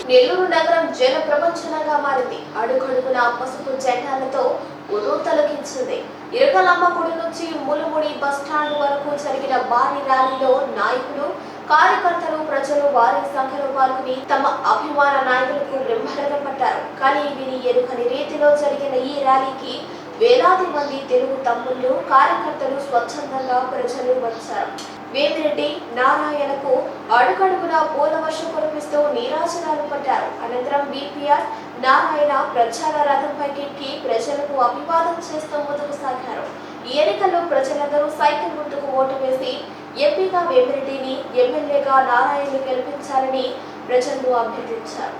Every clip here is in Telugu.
నెల్లూరు నగరం జన ప్రపంచంగా మారింది. అడుగడుగున పసుపు జెండాలతో తొలగించింది. ఇరకలమ్మగుడి నుంచి ములుముడి బస్టాండ్ వరకు జరిగిన భారీ ర్యాలీలో నాయకులు, కార్యకర్తలు, ప్రజలు భారీ సంఖ్యలో పాల్గొని తమ అభిమాన నాయకులకు బ్రహ్మరథం పట్టారు. కానీ విని ఎరుకని రీతిలో జరిగిన ఈ ర్యాలీకి వేలాది మంది తెలుగు తమ్ముళ్ళు, కార్యకర్తలు, స్వచ్ఛందంగా ప్రజలు వచ్చారు. వేమిరెడ్డి నారాయణకు అడుగడుగున పూల వర్షం కురిపిస్తూ నీరాజనాలు పట్టారు. అనంతరం బీపీఆర్ నారాయణ ప్రచార రథంపైకి ప్రజలకు అభివాదం చేస్తూ ముందుకు సాగారు. ఈ ఎన్నికల్లో ప్రజలందరూ సైకిల్ గుర్తుకు ఓటు వేసి ఎంపీగా వేమిరెడ్డిని, ఎమ్మెల్యేగా నారాయణను గెలిపించాలని ప్రజలను అభ్యర్థించారు.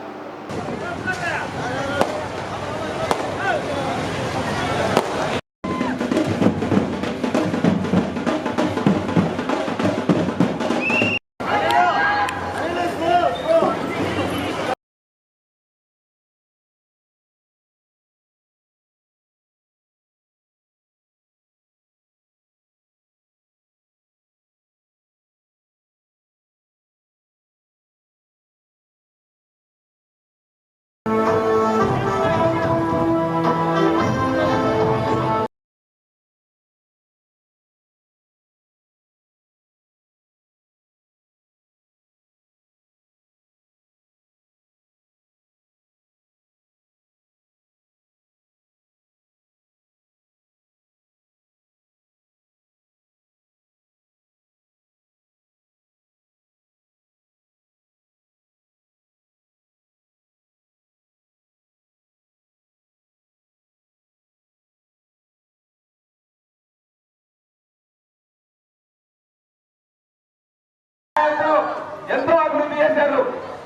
ఎంతో అభివృద్ధి చేశారు.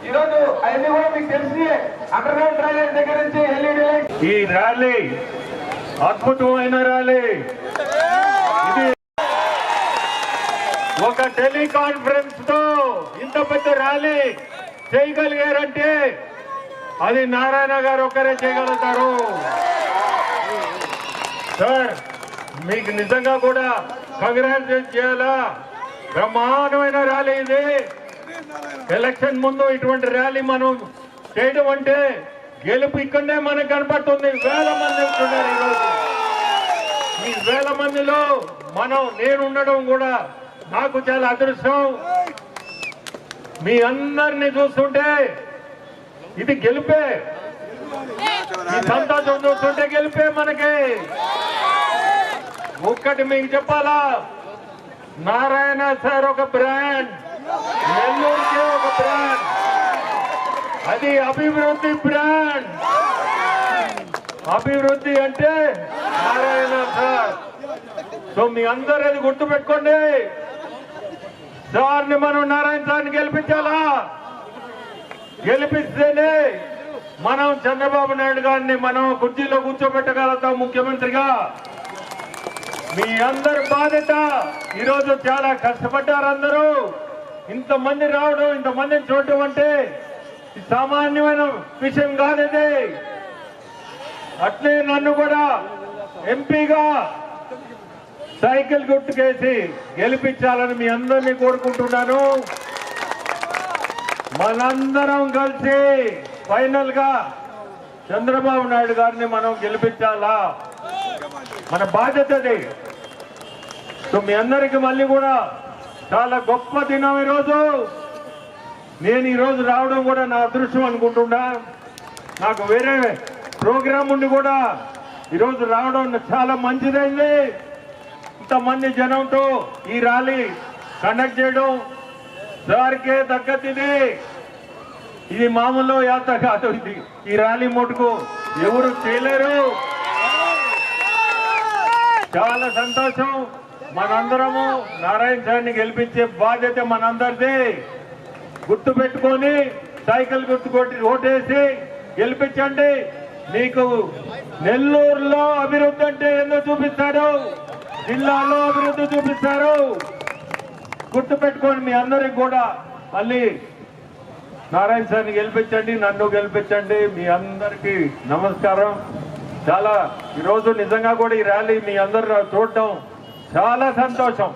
ఈ రోజు అవన్నీ కూడా మీకు తెలిసి అండర్గ్రౌండ్ డ్రైనేజ్ దగ్గర నుంచి ఎల్ఈడి లైట్. ఈ ర్యాలీ అద్భుతమైన ర్యాలీ. ఇది ఒక టెలికాన్ఫరెన్స్ తో ఇంత పెద్ద ర్యాలీ చేయగలిగారంటే అది నారాయణ గారు ఒక్కరే చేయగలుగుతారు. సార్ మీకు నిజంగా కూడా కంగ్రాచులేట్ చేయాలా. బ్రహ్మాండమైన ర్యాలీ ఇది. ఎలక్షన్ ముందు ఇటువంటి ర్యాలీ మనం చేయడం అంటే గెలుపు ఇక్కడనే మనకు కనపడుతుంది. వేల మంది ఉంటున్నారు ఈరోజు. ఈ వేల మందిలో నేను ఉండడం కూడా నాకు చాలా అదృష్టం. మీ అందరినీ చూస్తుంటే ఇది గెలుపే. ఈ సంతోషం చూస్తుంటే గెలుపే మనకి. ఒక్కటి మీకు చెప్పాలా, నారాయణ సార్ ఒక బ్రాండ్, నెల్లూరుకి ఒక బ్రాండ్, అది అభివృద్ధి బ్రాండ్. అభివృద్ధి అంటే నారాయణ సార్. సో మీ అందరూ అది గుర్తుపెట్టుకోండి. సార్ని మనం నారాయణ సార్ని గెలిపించాలా. గెలిపిస్తేనే మనం చంద్రబాబు నాయుడు గారిని మనం కుర్చీలో కూర్చోబెట్టగలుగుతాం ముఖ్యమంత్రిగా. మీ అందరి బాధ్యత. ఈరోజు చాలా కష్టపడ్డారు అందరూ. ఇంతమంది రావడం, ఇంతమందిని చూడటం అంటే సామాన్యమైన విషయం కాదు ఇది. అట్లే నన్ను కూడా ఎంపీగా సైకిల్ గుర్తుకేసి గెలిపించాలని మీ అందరినీ కోరుకుంటున్నాను. మనందరం కలిసి ఫైనల్ గా చంద్రబాబు నాయుడు గారిని మనం గెలిపించాలా. మన బాధ్యత అది. సో మీ అందరికి మళ్ళీ కూడా చాలా గొప్ప దినం ఈరోజు. నేను ఈరోజు రావడం కూడా నా అదృష్టం అనుకుంటున్నా. నాకు వేరే ప్రోగ్రామ్ ఉండి కూడా ఈరోజు రావడం చాలా మంచిదైంది. ఇంతమంది జనంతో ఈ ర్యాలీ కండక్ట్ చేయడం సార్కే దక్కతిది. ఇది మామూలు యాత్ర కాదు. ఇది ఈ ర్యాలీ మటుకు ఎవరు చేయలేరు. చాలా సంతోషం. మనందరము నారాయణ సార్ని గెలిపించే బాధ్యత మనందరిది. గుర్తు పెట్టుకొని సైకిల్ గుర్తుకొట్టి ఓటేసి గెలిపించండి. మీకు నెల్లూరులో అభివృద్ధి అంటే ఏందో చూపిస్తారు, జిల్లాలో అభివృద్ధి చూపిస్తారు. గుర్తు పెట్టుకొని మీ అందరికి కూడా మళ్ళీ నారాయణ సార్ని గెలిపించండి, నన్ను గెలిపించండి. మీ అందరికీ నమస్కారం. చాలా ఈరోజు నిజంగా కూడా ఈ ర్యాలీ మీ అందరూ చూడటం చాలా సంతోషం.